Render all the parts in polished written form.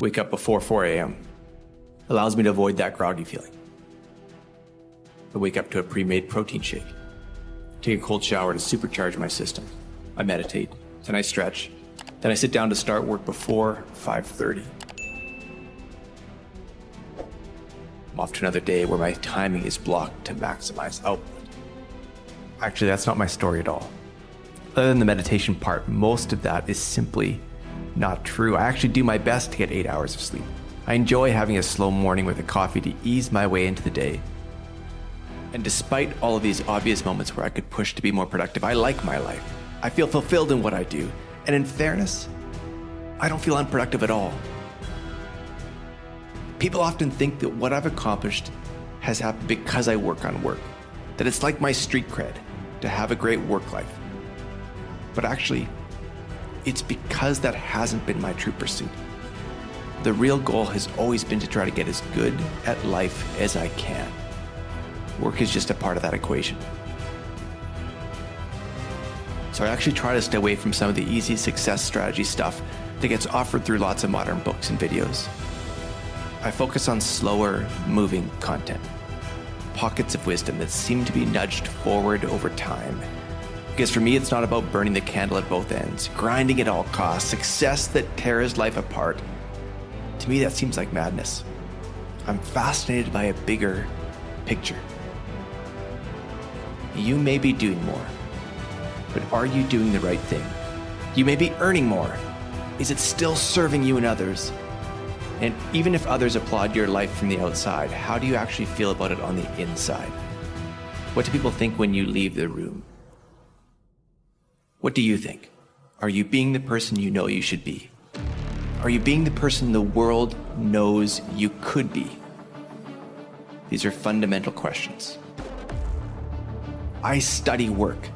Wake up before 4 a.m. Allows me to avoid that groggy feeling. I wake up to a pre-made protein shake. Take a cold shower to supercharge my system. I meditate, then I stretch. Then I sit down to start work before 5:30. I'm off to another day where my timing is blocked to maximize output. Actually, that's not my story at all. Other than the meditation part, most of that is simply not true. I actually do my best to get 8 hours of sleep. I enjoy having a slow morning with a coffee to ease my way into the day. And despite all of these obvious moments where I could push to be more productive, I like my life. I feel fulfilled in what I do. And in fairness, I don't feel unproductive at all. People often think that what I've accomplished has happened because I work on work, that it's like my street cred to have a great work life. But actually, it's because that hasn't been my true pursuit. The real goal has always been to try to get as good at life as I can. Work is just a part of that equation. So I actually try to stay away from some of the easy success strategy stuff that gets offered through lots of modern books and videos. I focus on slower moving content, pockets of wisdom that seem to be nudged forward over time. Because for me, it's not about burning the candle at both ends, grinding at all costs, success that tears life apart. To me, that seems like madness. I'm fascinated by a bigger picture. You may be doing more, but are you doing the right thing? You may be earning more. Is it still serving you and others? And even if others applaud your life from the outside, how do you actually feel about it on the inside? What do people think when you leave the room? What do you think? Are you being the person you know you should be? Are you being the person the world knows you could be? These are fundamental questions. I study work,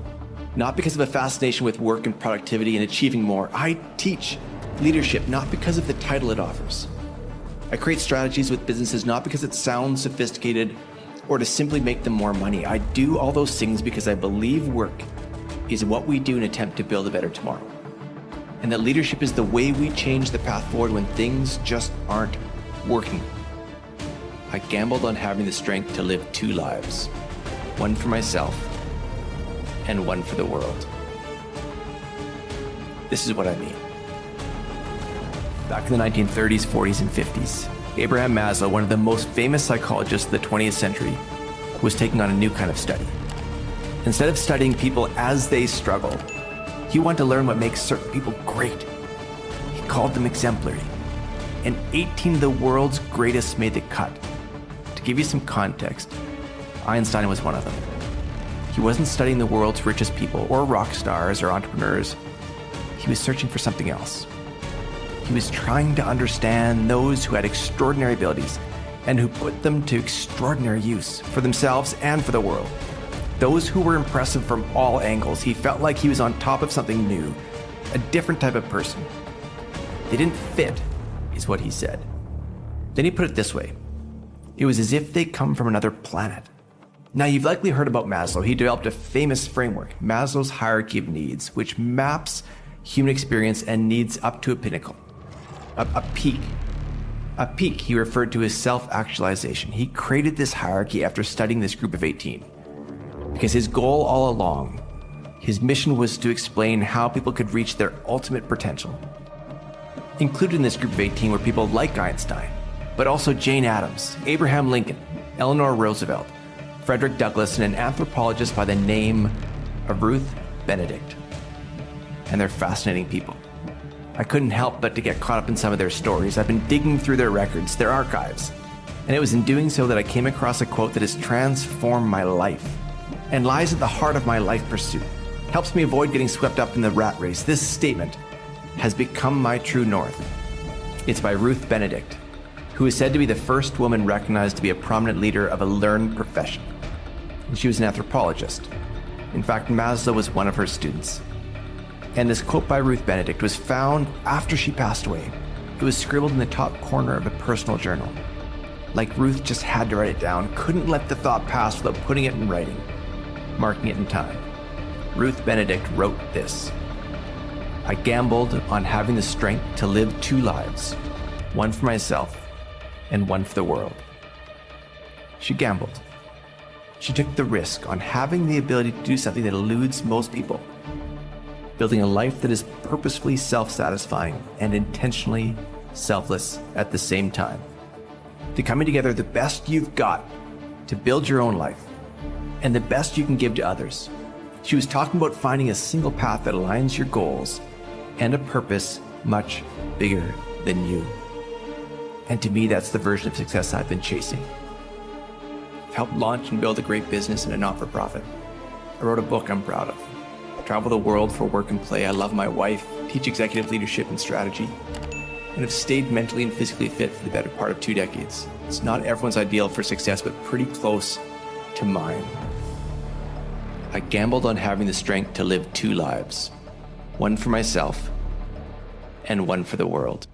not because of a fascination with work and productivity and achieving more. I teach leadership, not because of the title it offers. I create strategies with businesses not because it sounds sophisticated or to simply make them more money. I do all those things because I believe work is what we do in an attempt to build a better tomorrow. And that leadership is the way we change the path forward when things just aren't working. I gambled on having the strength to live two lives, one for myself and one for the world. This is what I mean. Back in the 1930s, 40s, and 50s, Abraham Maslow, one of the most famous psychologists of the 20th century, was taking on a new kind of study. Instead of studying people as they struggle, he wanted to learn what makes certain people great. He called them exemplary. And 18 of the world's greatest made the cut. To give you some context, Einstein was one of them. He wasn't studying the world's richest people or rock stars or entrepreneurs. He was searching for something else. He was trying to understand those who had extraordinary abilities and who put them to extraordinary use for themselves and for the world. Those who were impressive from all angles. He felt like he was on top of something new, a different type of person. They didn't fit, is what he said. Then he put it this way. It was as if they'd come from another planet. Now, you've likely heard about Maslow. He developed a famous framework, Maslow's hierarchy of needs, which maps human experience and needs up to a pinnacle, a peak. A peak he referred to as self-actualization. He created this hierarchy after studying this group of 18. Because his goal all along, his mission was to explain how people could reach their ultimate potential. Included in this group of 18 were people like Einstein, but also Jane Addams, Abraham Lincoln, Eleanor Roosevelt, Frederick Douglass, and an anthropologist by the name of Ruth Benedict. And they're fascinating people. I couldn't help but to get caught up in some of their stories. I've been digging through their records, their archives. And it was in doing so that I came across a quote that has transformed my life and lies at the heart of my life pursuit. Helps me avoid getting swept up in the rat race. This statement has become my true north. It's by Ruth Benedict, who is said to be the first woman recognized to be a prominent leader of a learned profession. And she was an anthropologist. In fact, Maslow was one of her students. And this quote by Ruth Benedict was found after she passed away. It was scribbled in the top corner of a personal journal. Like Ruth just had to write it down, couldn't let the thought pass without putting it in writing, marking it in time. Ruth Benedict wrote this: I gambled on having the strength to live two lives, one for myself and one for the world. She gambled. She took the risk on having the ability to do something that eludes most people, building a life that is purposefully self-satisfying and intentionally selfless at the same time. To coming together the best you've got to build your own life and the best you can give to others. She was talking about finding a single path that aligns your goals and a purpose much bigger than you. And to me, that's the version of success I've been chasing. I've helped launch and build a great business and a not-for-profit. I wrote a book I'm proud of. I travel the world for work and play. I love my wife, teach executive leadership and strategy, and have stayed mentally and physically fit for the better part of 2 decades. It's not everyone's ideal for success, but pretty close to mine. I gambled on having the strength to live 2 lives, one for myself and one for the world.